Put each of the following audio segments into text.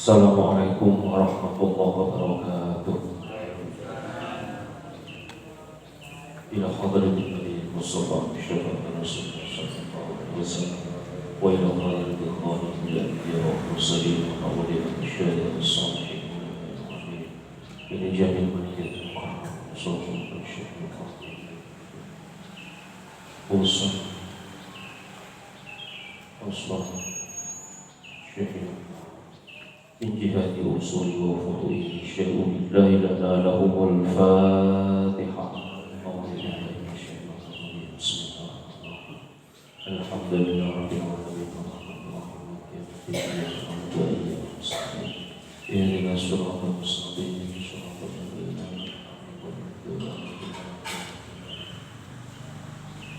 Assalamualaikum warahmatullahi wabarakatuh. Ila hadratin Nabi Mustafa Syarifah Rasulullah sallallahu alaihi wasallam wa ila hadratil khaliqil anbiya wa mursalin wa awliya syuhada as-salihin min jami'il malaikat sallallahu alaihi wasallam. من جهة أصول وفروعه شيء لا إله لهم الفاتحة. الحمد لله رب العالمين اهدنا الصراط المستقيم صراط الذين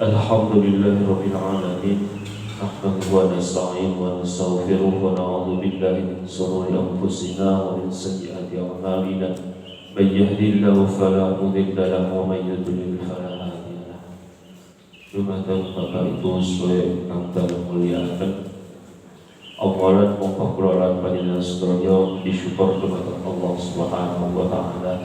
الحمد لله رب العالمين نحمده ونستعينه ونستغفره ونعوذ بالله من شرور أنفسنا ومن سيئات أعمالنا من يهده الله فلا مضل له ومن يضلل فلا هادي له. Jumatan Bapak Ibu sesuai yang dalam muliakan awalan mengkabulan panjenengan sedaya disyukur dumateng Allah Subhanahu wa taala.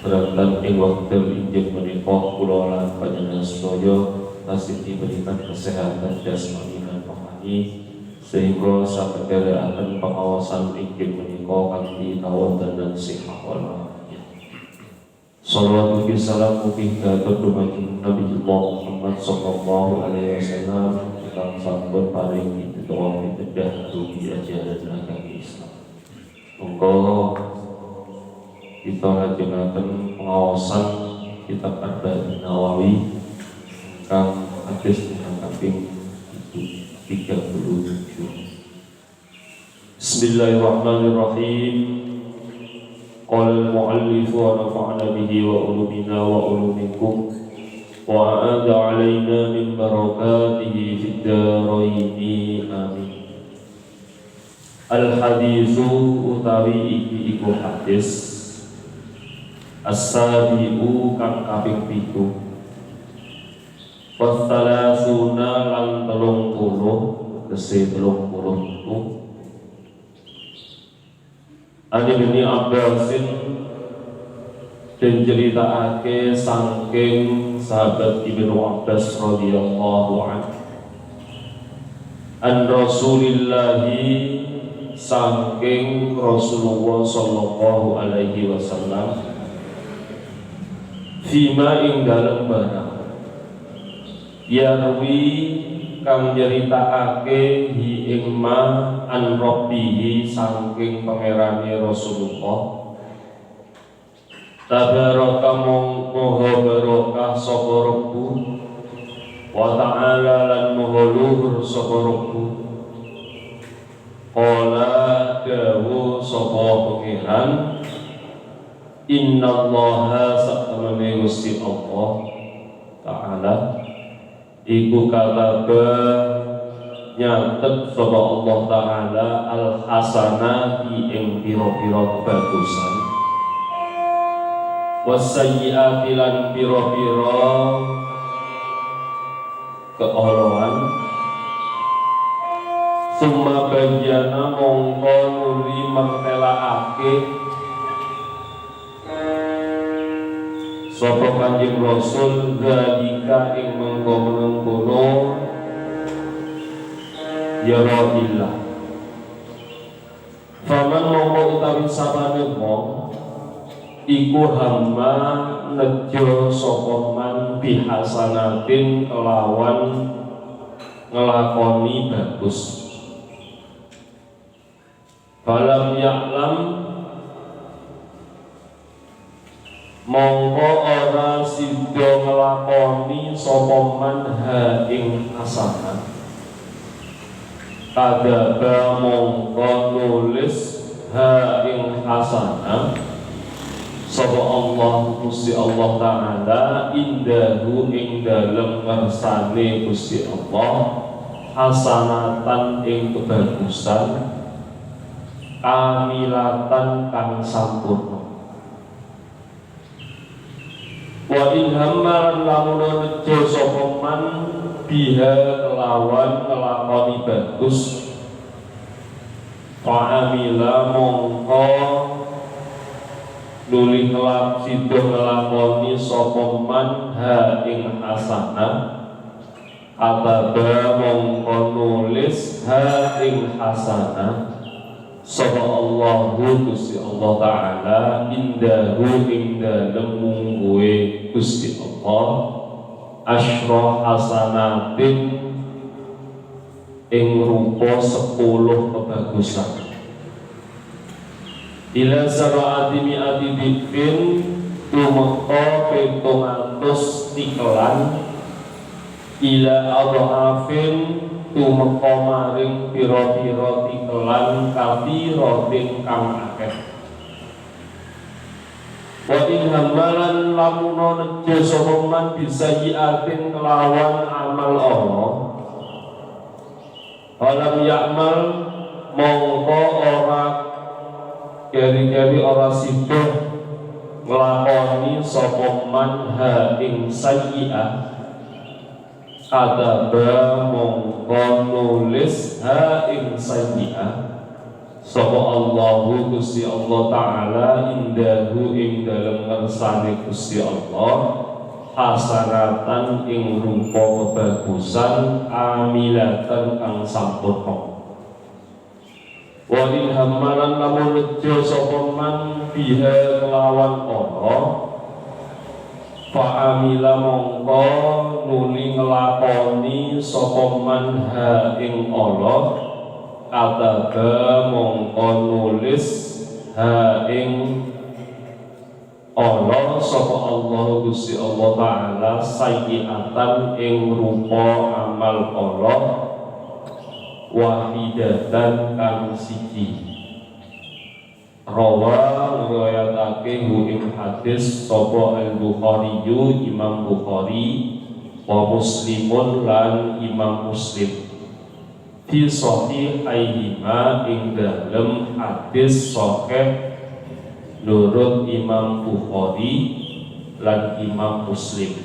Beratan ing wekdal injil menika kula lan panjenengan sedaya tasih diberikan kesehatan jasmani dan rohani sehingga sakadere akan pengawasan injil menika kanthi tawatan dan sihat walafiat. Salawatu wa salamu ala Nabi Muhammad sallallahu alaihi wasallam kang sampun paring pitutur pitedah dugi ajaran agama Islam. Monggo kita lajengaken pengawasan kitab Arba'in Nawawi kang hadis yang kaping 37. Bismillahirrahmanirrahim. Qala al-mu'allif wa nafa'na bihi wa ulumina wa ulumikum wa a'ada 'alaina min barakatihi fid dharain amin. Al-haditsu utawi iki iku hadis as-sabi'u kang kaping 7. Wasalasuna lan 30 kese 30. Ani bin Abbasin dan ceritaake saking sahabat Ibnu Abbas radhiyallahu anhu an Rasulillahi saking Rasulullah sallallahu alaihi wasallam fima ing dalem barang yarwi kang nyeritakake hi ing ma an rabbihi saking pangerane Rasulullah tabaraka moho barokah sapa Rabbu wa ta'ala lan moho luhur sapa Rabbu qala dawu sapa pangeran innallaha satamane Gusti Allah ta'ala iku kataba nyatet sapa Allah taala al hasanati ing pira-pira kebagusan wasayyiati lan pira-pira keoloan summa bayyana mongko nuli mertelaake sapa Kanjeng Rasul zalika ing mengkono-mengkono ya Rabbillah. Faman mongko utawi sapane wong iku hamma nejo sapa man bihasanatin kelawan ngelakoni bagus. Falam ya'lam mongko ora sida nglakoni sapa man ha ing hasanah kadaba mongko nulis ha ing hasanah sapa Allah Gusti Allah taala indahu ing dalem ngersane Gusti Allah hasanatan ing kebagusan kamilatan kang sampurna. Wa in hammaran lamun nejo sapa man biha kelawan ngelakoni bagus Fa'amila mongko nuli ngelak sido ngelakoni sapa man ha ing hasanah ataba mongko nulis ha ing hasanah sapa Allahu Gusti Allah Ta'ala indahu ing dalem mungguhe Gusti Allah asyra hasanatin ing rupa 10 kebagusan ila sab'ati mi'ati dhifin tumeka 700 tikelan ila adhafin tumeka maring pira-pira tikelan kathiratin kang akeh wa in hamalan lamuna nejo sapa man bisayiatin kelawan amal Allah alam yakmal mongko ora keri-keri ora sida nglakoni sapa man ha ing sayyi'ah adaba mongko nulis ha ing sayyi'ah sapa Allahu Gusti Allah Ta'ala indahu ing dalem ngersane Gusti Allah hasanatan ing rupa kebagusan amilatan kang sampurna wa in hamalan lamun nejo sapa man biha kelawan Allah fa amila mongko nuli nglakoni sapa man ha ing Allah kataba mongko nulis ha ing Allah sapa Allah Gusti Allah Ta'ala sayyi'atan ing rupa amal Allah wahidatan kang siji rawa ngriwayatake ing hadis sapa Al-Bukhari Imam Bukhari wa Muslimun lan Imam Muslim fi sahihaihima ing dalem hadis sahih nurut Imam Bukhari lan Imam Muslim.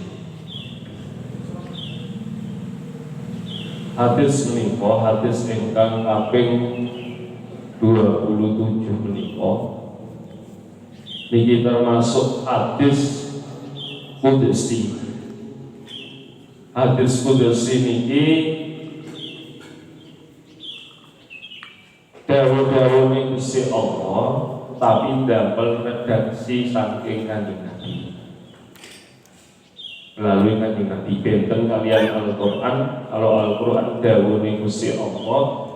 Hadis menika hadis ingkang kaping 27 menika niki termasuk hadis qudsi. Hadis qudsi niki dawuh-dawuh Gusti Allah tapi damel redaksi saking Kanjeng Nabi melalui Kanjeng Nabi benten kalian Al-Quran. Kalau Al-Quran dawuhe Gusti Allah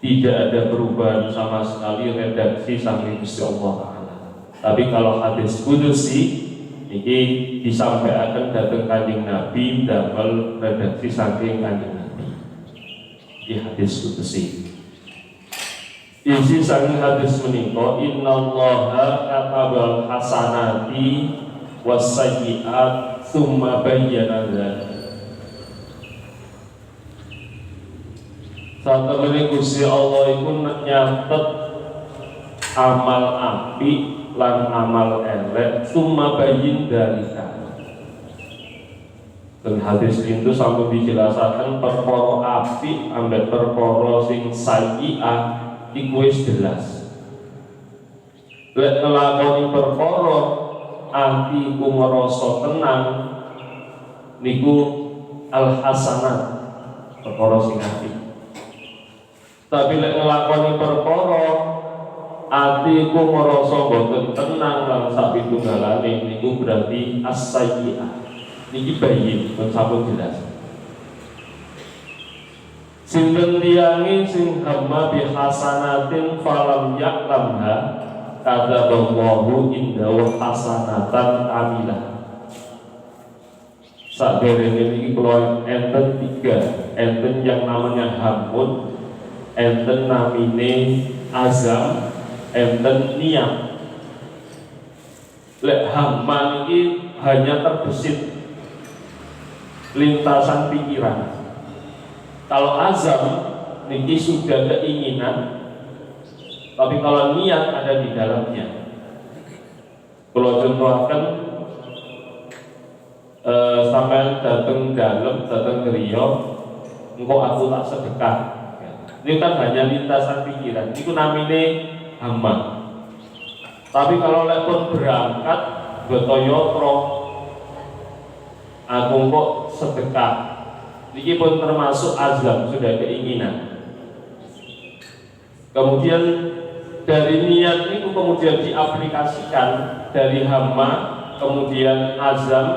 tidak ada perubahan sama sekali redaksi saking Gusti Allah Ta'ala. Tapi kalau hadis qudsi ini disampaikan datang Kanjeng Nabi damel redaksi saking Kanjeng Nabi di hadis qudsi. Isi saking hadis menika innallaha katabal hasanati wasayyi'at tsumma bayyana dzalik. Satemene Gusti Allah iku nyatet amal apik lan amal elek tsumma bayyin dzalika. Dan hadis itu sampai dijelaskan perkara apik ambek perkara sing sayyi'ah iku wis jelas. Lek nglakoni perkara ati ku ngrasa tenang niku al hasanat perkara sing apik. Tapi lek nglakoni perkara ati ku ngrasa boten tenang lan sapitunggalane niku berarti as-sayyi'ah. Niki bayin pun sampun jelas. Sinten tiyangi sing hamma bi hasanatin falam ya'lamha kadzaballahu indahu hasanatan amilah. Sakderene niki kula enten 3, enten yang namanya hammun, enten namine azam, enten niat. Lek hamma niki hanya terbesit lintasan pikiran. Kalau azam niki sudah keinginan, tapi kalau niat ada di dalamnya. Kalau contohkan sampai datang dalam, datang ke Rio, engkau aku tak sedekah. Ini kan hanya lintasan pikiran. Itu namanya hama. Tapi kalau lepon berangkat betoyotro, aku kok sedekah. Ini pun termasuk azam, sudah keinginan. Kemudian dari niat itu kemudian diaplikasikan dari hama, kemudian azam,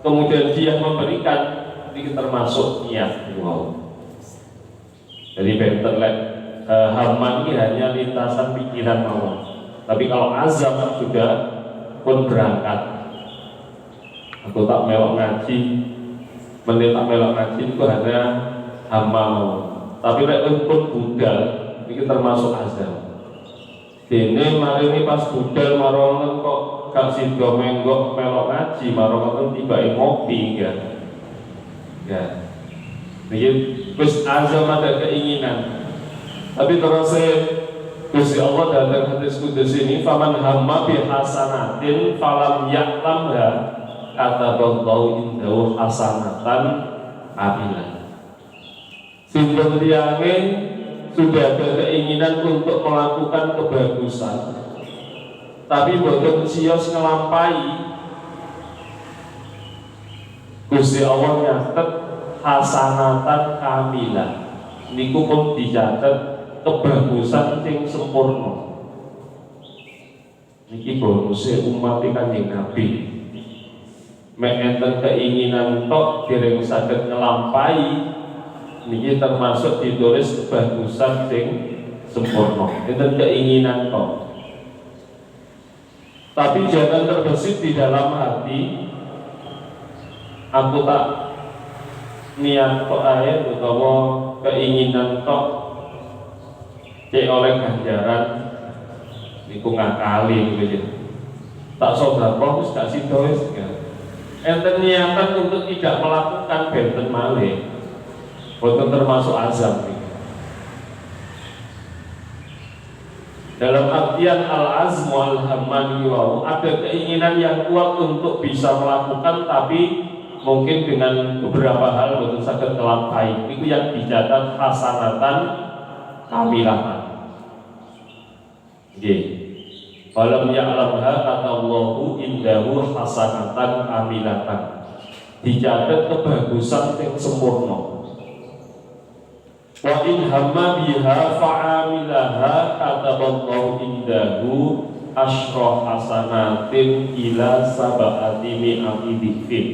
kemudian dia memberikan, ini termasuk niat. Wow. Jadi better hama ini hanya lintasan pikiran mawon. Tapi kalau azam sudah pun berangkat. Aku tak melok ngaji, menit tak melok ngaji itu hanya hama mawon. Tapi pun budal, ini termasuk azam. Dene mari ini pas budal marongan kok gak sido menggok melok ngaji, marongan tiba ngopi ya. Ya. Jadi wis azam ada keinginan. Tapi terus Gusti Allah dalam hadis kudus ini, faman hamma bi hasanatin falam ya'lamha kataballahu indahu hasanatan amilah. Sinten tiyange sudah ada keinginan untuk melakukan kebagusan, tapi boten sios ngelampai, Gusti Allah nyatet hasanatan kamilah. Niku pun dicatat kebagusan yang sempurna. Niki bonusnya umat Kanjeng Nabi. Mek enten keinginan tok dereng saged ngelampai, niki termasuk ditulis kebagusan yang sempurna. Enten keinginan tok. Tapi jangan terbesit di dalam hati. Aku tak niat tok ae utawa keinginan tok cek oleh ganjaran niku ngakali gitu. Tak sedekah wis gak sida wis ya. Enten niatan untuk tidak melakukan benten malih. Boten termasuk azam nih. Dalam artian al-azm wal hamman ada keinginan yang kuat untuk bisa melakukan, tapi mungkin dengan beberapa hal betul saged terlampaui. Itu yang dicatat hasanatan kamilatan. Nggih. Falam ya'lamha katallahu indahu hasanatan kamilatan. Dicatat kebagusan yang sempurna. Wa in hamma biha fa'amilaha kataballahu indahu asyra hasanatin ila sab'ati mi'ati dzikrin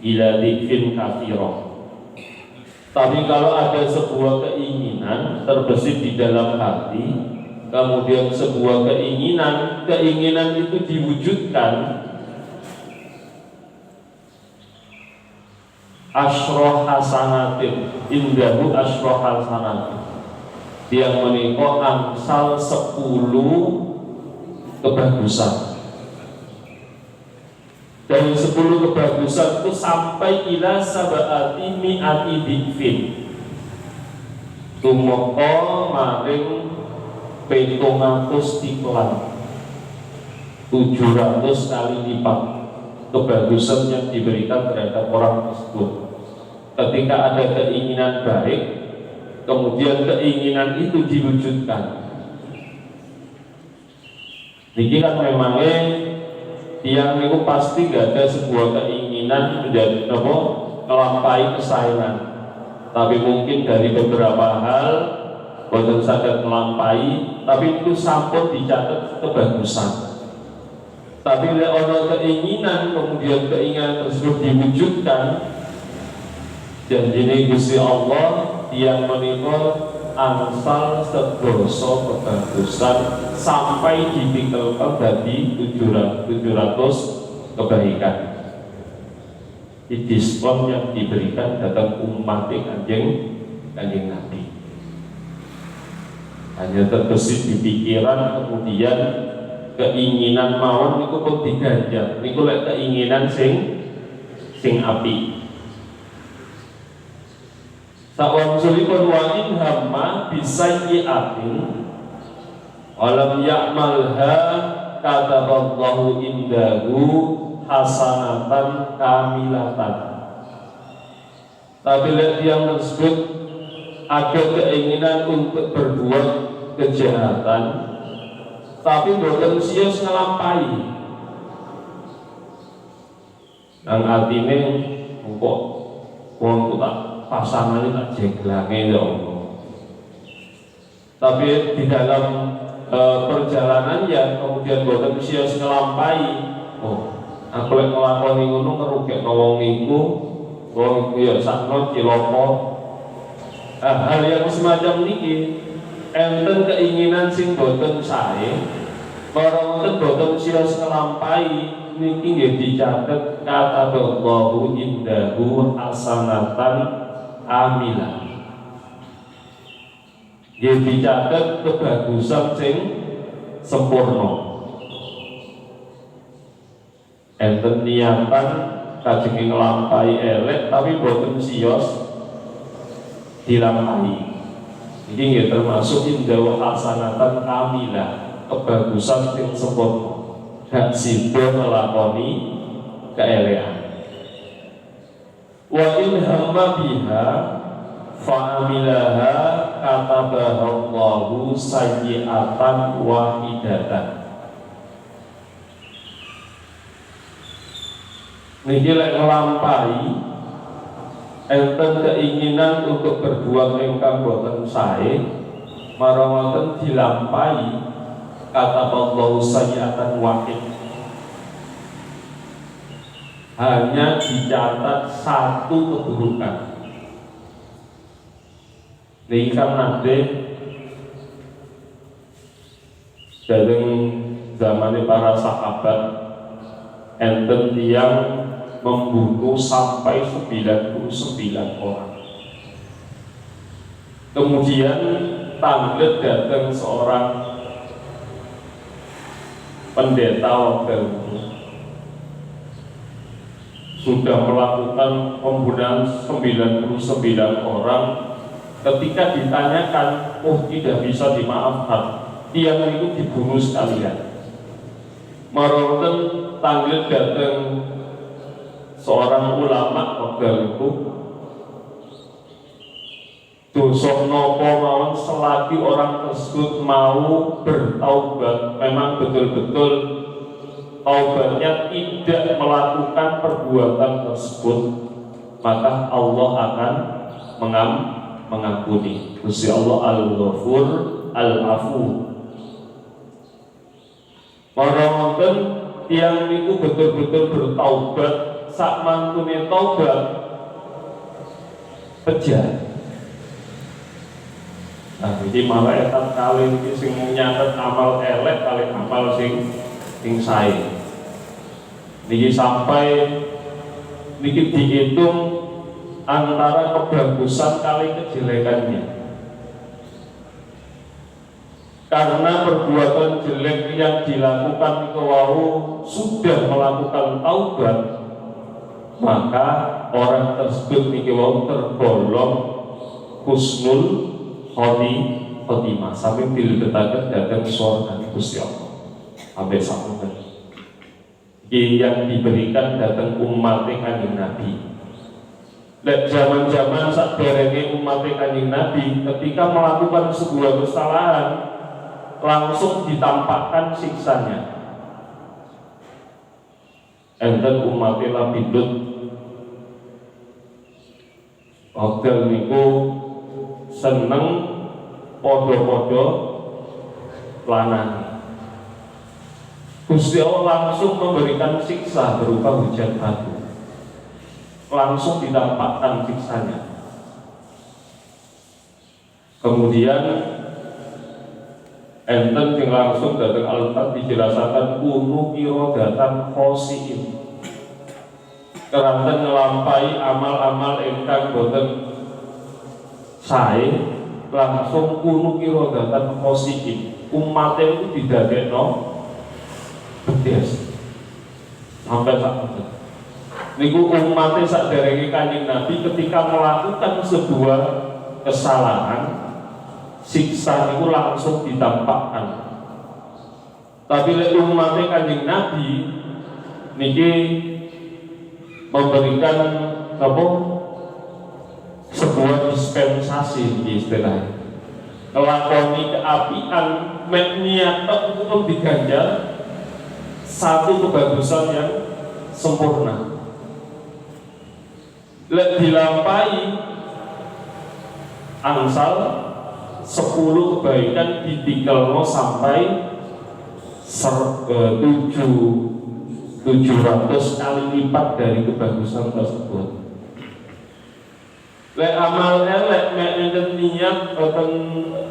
ila dzikrin katsira. Tapi kalau ada sebuah keinginan terbesit di dalam hati, kemudian sebuah keinginan itu diwujudkan, asyra hasanatin indahu asyra hasanatin, yang menika angsal 10 kebagusan. Dari 10 kebagusan itu sampai ila sab'ati mi'ati dzikrin. Tumeka maring 700 tiklan, 700 kali lipat kebagusan yang diberikan terhadap orang tersebut. Ketika ada keinginan baik, kemudian keinginan itu diwujudkan. Niki kan memangnya tiang itu pasti gak ada sebuah keinginan menjadi melampai kesayangan, tapi mungkin dari beberapa hal boten saged melampai, tapi itu sampun dicatat kebagusan. Tapi lek ana keinginan, kemudian keinginan tersebut diwujudkan, janjine Gusti Allah yang menika angsal sedoso kebagusan sampai ditikelkan dari 700 kebaikan. Di diskon yang diberikan datang umat Kanjeng Nabi. Hanya terbesit di pikiran, kemudian keinginan mawon niku pun diganjar. Niku lek keinginan sing api. Sawangsulipun wa in hamma bisayyi'atin walam ya'malha kataballahu indahu hasanatan kamilatan. Tapi lihat yang tersebut ada keinginan untuk berbuat kejahatan, tapi boten sios ngelampahi. Nang artine kok wong tak pasangane tak jeglange ya Allah. Tapi di dalam perjalanan ya kemudian boten sios ngelampahi. Oh, aku lek nglakoni ngono ngerugekno wong iku ya sakno cilaka. Hal yang semacam niki enten keinginan sing boten sae, para wonten boten sios ngelampahi niki nggih dicatet kataballahu indahu hasanatan amilah. Nggih dicatet kebagusan sing sempurna. Enten niatan kajeng nglampahi elek tapi boten sios dilampahi. Ini nggih termasuk indahu hasanatan kamilah, kebagusan sing sempurna. Gak sida nglakoni keelekan. Wa in hamma biha fa'amilaha katabaha Allahu sayyi'atan wahidatan. Niki lek nglampahi enten keinginan untuk berbuat ingkang boten sae, marang wonten dilampahi kataballahu sayyi'atan wahid. Hanya dicatat satu keburukan. Niki kan nate dalam zaman para sahabat enten yang membunuh sampai 99 orang. Kemudian tanglet datang seorang pendeta waktu itu sudah melakukan pembunuhan 99 orang. Ketika ditanyakan, oh tidak bisa dimaafkan, tiang itu dibunuh sekalian. Maroten tanglet datang seorang ulama waktu itu, dosa nopo mawon selagi orang tersebut mau bertaubat, memang betul-betul taubatnya tidak melakukan perbuatan tersebut, maka Allah akan mengampuni. Gusti Allah Al-Ghafur Al-Afu. Maroten tiang itu betul-betul bertaubat, sak mantune taubat pejah. Nah, ini malaikat kali ini sing nyatet amal elek kali amal sing sae. Niki sampai niki dihitung antara kebagusan kali kejelekannya. Karena perbuatan jelek yang dilakukan itu sudah melakukan taubat, maka orang tersebut niki tergolong husnul khotimah sampai dilebetaken datang surga Gusti Allah. Sampai sampai yang diberikan datang umat Kanjeng Nabi. Dan zaman-zaman saderenge umat Kanjeng Nabi ketika melakukan sebuah kesalahan langsung ditampakkan siksanya. Enten umat Nabi Lut waktu niku seneng podo-podo lanang. Gusti Allah langsung memberikan siksa berupa hujan batu, langsung ditampakkan siksanya. Kemudian enten yang langsung datang Al-Fatihah dijelaskan kunu irodatan khosiin, keranten ngelampai amal-amal ingkang boten sae, langsung kunu irodatan khosiin. Umatnya itu didadekno bedes sampai saat itu. Niku umatnya saderenge Kanjeng Nabi ketika melakukan sebuah kesalahan, siksa itu langsung ditampakkan. Tapi lek umatnya Kanjeng Nabi niki memberikan apa sebuah dispensasi di istilahnya. Ngelakoni keapian mek niat untuk diganjar satu kebagusan yang sempurna. Lek dilampahi angsal 10 kebaikan ditikelno sampai 700 kali lipat dari kebagusan tersebut. Lek amal elek mek niat boten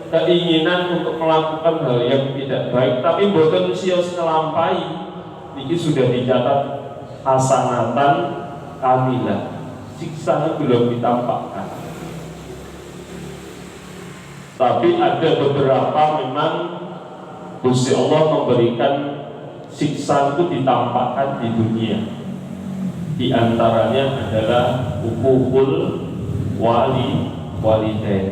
keinginan untuk melakukan hal yang tidak baik tapi boten sios ngelampahi ini sudah dicatat hasanatan kamilah, siksanya belum ditampakkan. Tapi ada beberapa memang Gusti Allah memberikan siksa itu ditampakkan di dunia. Di antaranya adalah hukukul walidain.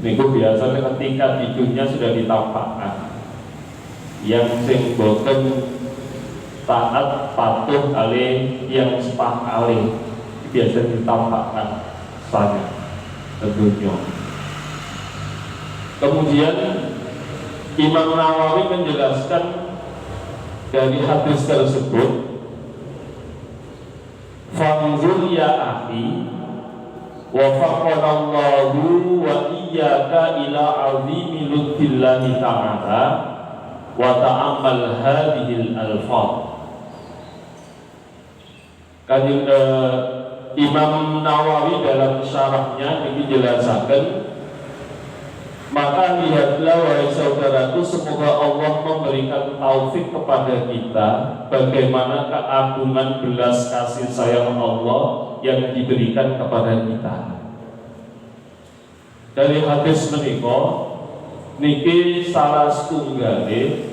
Niku biasanya ketika di dunia sudah ditampakkan yang sing boten taat patuh kali yang sepah kali biasa ditampakkan sana tentunya. Kemudian Imam Nawawi menjelaskan dari hadis tersebut, fanzur ya akhi wafaqanallahu wa iyyaka ila azimi lutfillahi ta'ala wa ta'ammal hadhil alfaz. Imam Nawawi dalam syarahnya ini jelaskan, maka lihatlah wahai saudaraku, semoga Allah memberikan taufik kepada kita bagaimana keagungan belas kasih sayang Allah yang diberikan kepada kita. Dari hadis menika niki salah setunggali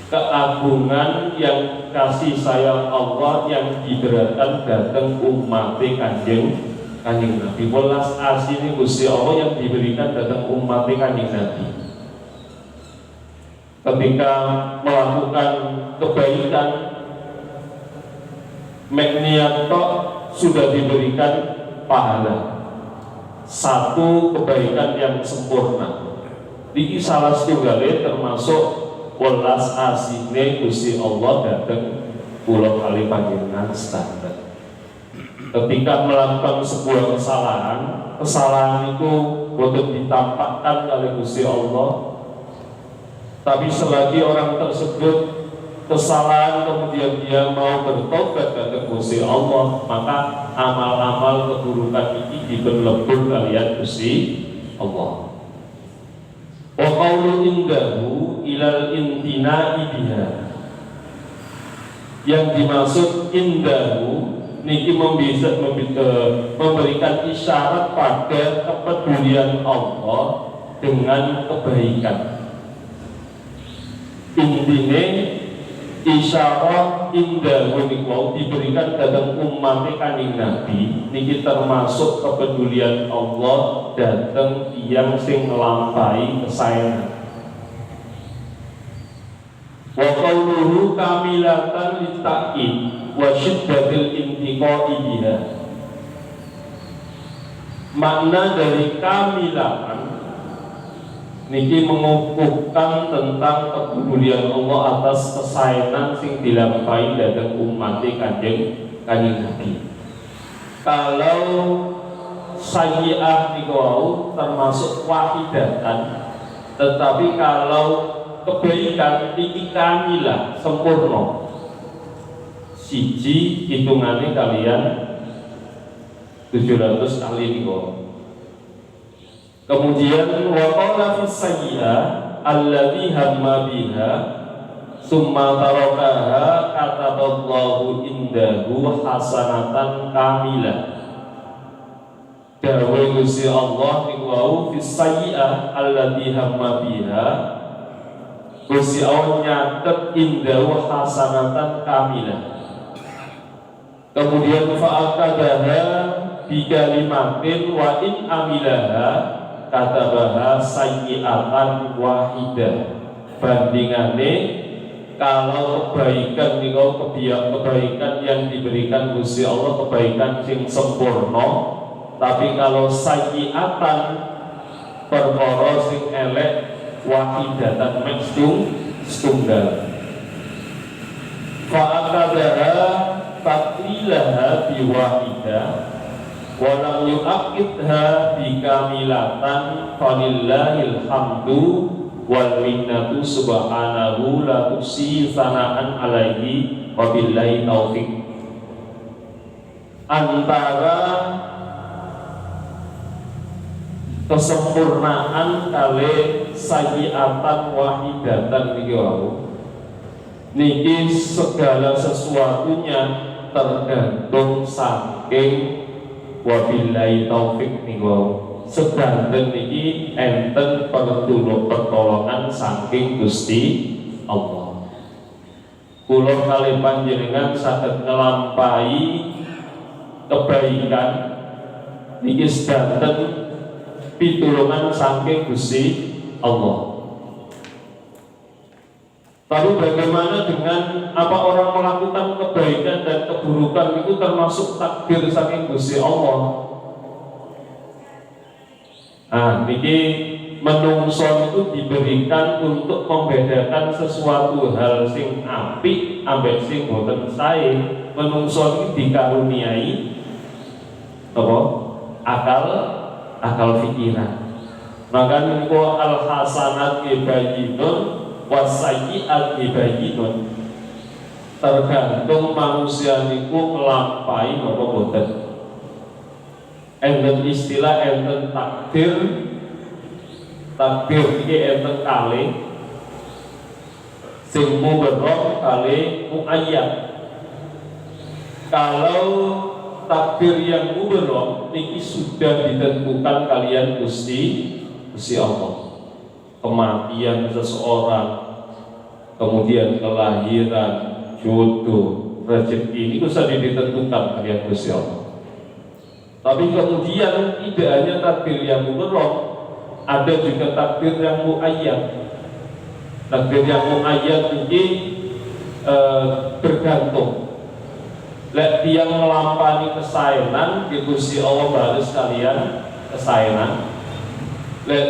keagungan yang kasih sayang Allah yang diberikan datang umat Kanjeng Nabi. Welas asih Gusti Allah yang diberikan datang umat Kanjeng Nabi. Ketika melakukan kebaikan niat sudah diberikan pahala. Satu kebaikan yang sempurna. Iki salah setunggali termasuk welas asihne Gusti Allah datang pulau kali panjenengan standar. Ketika melakukan sebuah kesalahan itu boten ditampakkan oleh Gusti Allah. Tapi selagi orang tersebut kesalahan kemudian dia mau bertobat kepada Gusti Allah, maka amal-amal keburukan ini diberlebur kalian Gusti Allah. Wa qawlu indahu ilal intina'i biha. Yang dimaksud indahu niki memberikan isyarat pada kepedulian Allah dengan kebaikan. Intine isyarat indahu niku diberikan dalam umat Kanjeng Nabi niki termasuk kepedulian Allah datang yang sing nglampahi kesayangan. Wa qawluhu kamilatan litta'id wa syiddatil intiqai biha. Makna dari kamilatan niki mengukuhkan tentang kepedulian Allah atas kesayangan sing dilampahi datang umat Kanjeng Nabi. Kalau sayyi'ah niku termasuk wahidatan, tetapi kalau kebaikan iki kamilah sempurna. Siji hitungannya kalian 700 kali niku. Kemudian wa qala fis sayyi'ah allazi hamma biha summa tarakaha kataballahu indahu hasanatan kamilah. Dawe Gusti Allah niku wau fis sayyi'ah allazi hamma biha, Gusti Allah nyatet indahu hasanatan kamilah. Kemudian fa'akadaha bikalimatin wa in amilaha katabaha sayyi'atan wahidah. Bandingane kalau kebaikan niku kebaikan yang diberikan Gusti Allah kebaikan sing sempurna, tapi kalau sayyiatan perkara sing elek wahidatan setunggal. Fa'akadaha taklilaha biwahidah walam yu'akidha bikamilatan falillahil hamdu wal minnatu subhanahu la tusi sana'an alaihi wabillahi taufiq. Antara kesempurnaan kali sayyiatan wahidatan niki segala sesuatunya tergantung saking wabillahi taufik niku. Sedanten niki enten pertolongan saking Gusti Allah. Kula kali panjenengan saged nglampahi kebaikan niki sedanten pitulungan saking Gusti Allah. Tapi bagaimana dengan apa orang melakukan kebaikan dan keburukan itu termasuk takdir saking Gusti Allah. Nah, niki menungso itu diberikan untuk membedakan sesuatu hal sing apik ambek sing boten sae. Menungso iki dikaruniai apa? Akal pikiran. Maka niku al hasanat ibayyinun wasayyi'at ibayyinun. Tergantung manusia niku nglampahi napa boten. Enten istilah enten takdir iki enten kalih sing mubarok kalih muayyad. Kalau takdir yang mubarok niki sudah ditentukan kalian Gusti Allah. Kematian seseorang, kemudian kelahiran, jodoh, rezeki ini sudah ditentukan kalian Gusti Allah. Tapi kemudian tidak hanya takdir yang mubarok, ada juga takdir yang muayyad. Takdir yang muayyad ini bergantung. Lek dia melampaui kesaenan, di Gusti Allah baris kalian kesaenan. Lek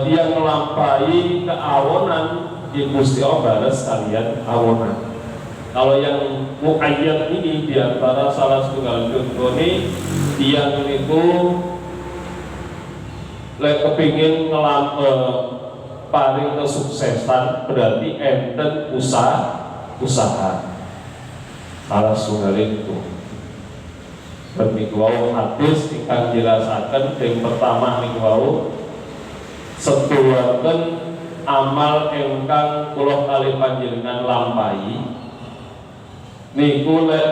dia melampaui keawonan, di Gusti Allah baris kalian awonan. Kalau yang muayyad ini diantara salah satu contoh ini dia itu lek kepingin paling kesuksesan berarti enten usaha salah satu itu. Berniku hadis ingkang jelasaken yang pertama niku wau seduluarken amal ingkang kula kali panjenengan lampahi niku lek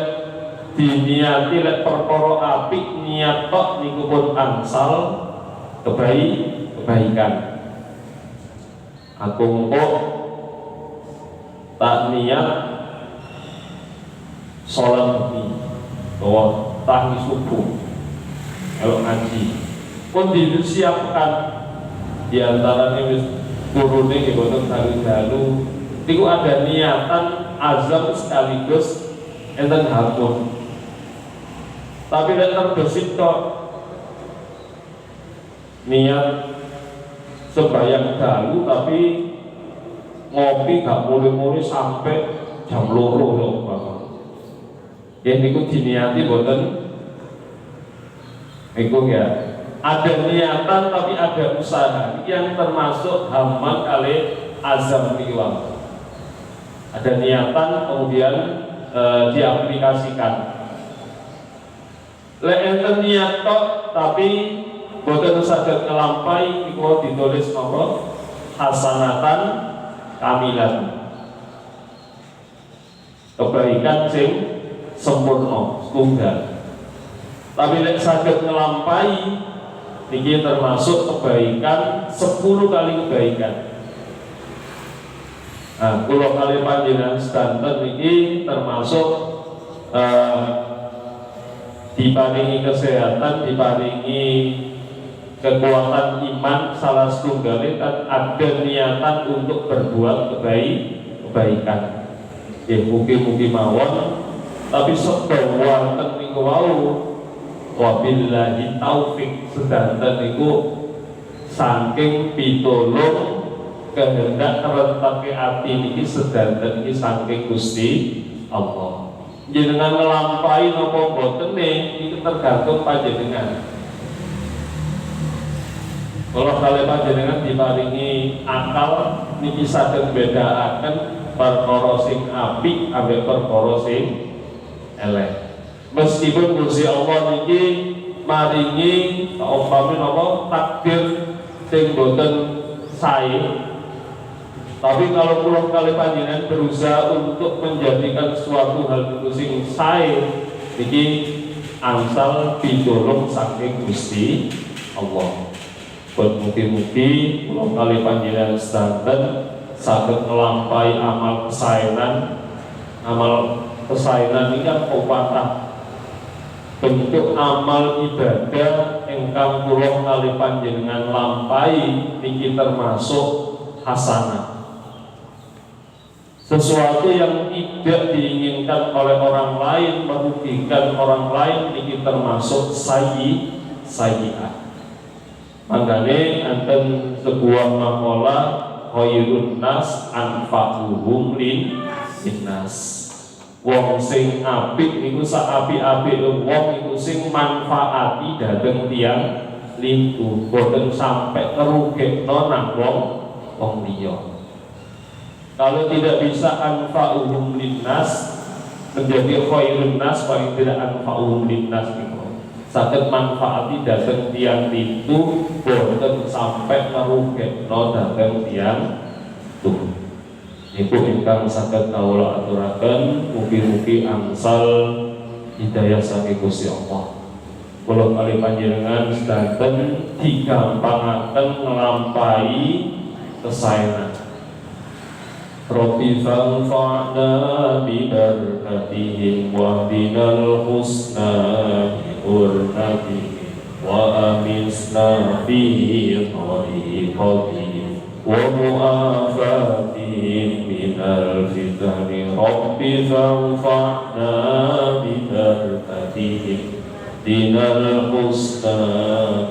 diniati lek perkara apik niat tok niku pun angsal kebaikan. Aku engko tak niat sholat ini bahwa tangi subuh kalau ngaji pun disiapkan diantara ini turunnya di botol dalu itu ada niatan azam sekaligus enten hakun. Tapi nek terbesit kok niat sembahyang dalu tapi ngopi gak mulai-mulai sampai jam 2 loh Bapak. Ya niku diniati boten niku ya. Ada niatan tapi ada usaha yang termasuk hamman kali azam niku. Ada niatan kemudian diaplikasikan. Lek enten niat tok tapi boten saged ngelampai iku ditulis apa? Hasanatan kamilan. Kebaikan sing sempurna, tunggal. Tapi lek saged ngelampai niki termasuk kebaikan 10 kali kebaikan. Nah, kula kali panjenengan sedanten niki termasuk diparingi kesehatan, diparingi kekuatan iman salah setunggalnya kan ada niatan untuk berbuat kebaikan. Ya mugi-mugi mawon, tapi sedaya wonten niku wau wabillahi taufik sedanten niku saking pitulung kehendak ngerentake ati niki sedanten iki saking Gusti Allah. Jenengan ngelampahi napa mboten iki tergantung panjenengan. Kalau kalian panjenengan diparingi akal niki saged bedakaken perkara sing apik ambek perkara sing elek. Meskipun Gusti Allah niki maringi umpami napa takdir sing boten sae, tapi kalau kula kali panjenengan berusaha untuk menjadikan suatu hal itu sing sae niki angsal pitulung saking Gusti Allah. Buat mugi-mugi kula kali panjenengan sedanten saged nglampahi amal kesaenan. Amal kesaenan ini kan pepatah bentuk amal ibadah ingkang kula kali panjenengan lampahi niki termasuk hasanah. Sesuatu yang tidak diinginkan oleh orang lain, merugikan orang lain niki termasuk sayyi'ah. Makanya enten sebuah makalah khairun nas anfa'uhum linnas. Wong sing apik niku sak apik-apik wong niku sing manfaati dhateng tiyang liku, boten sampai ngerugekno nang wong liya. Kalau tidak bisa anfa'uhum linnas menjadi khairun nas, paling tidak anfa'uhum linnas niku saged manfaati dhateng tiyang itu boten sampai ngerugekno dhateng tiyang tuh. Ibu ingkang saged kawula aturaken mugi-mugi angsal hidayah saking Gusti Allah. Kula kali panjenengan sedanten digampangaken nglampahi kesaenan. Rabbi fanfa'na bi barakatihim wa binal husna bi hurmatihim wa amisna fi tariqatihim wa mu'afatihim minal fitani. Rabbi fanfa'na bi barakatihim dinal husna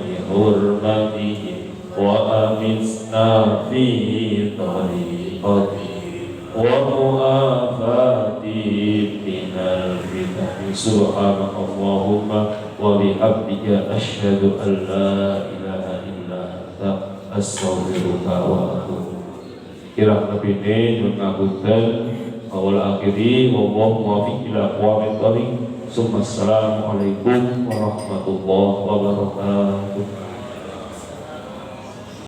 bi hurmatihim wa amisna fi tariqatihim wa mu'afatihim minal fitani. Subhanallahumma wa bihamdika asyhadu an la ilaha illa anta astaghfiruka wa atubu ilaik. Kirang lebihnya nyuwun ngapunten awal akhiri wallahu muwaffiq ila aqwamit thoriq. Assalamualaikum warahmatullahi wabarakatuh.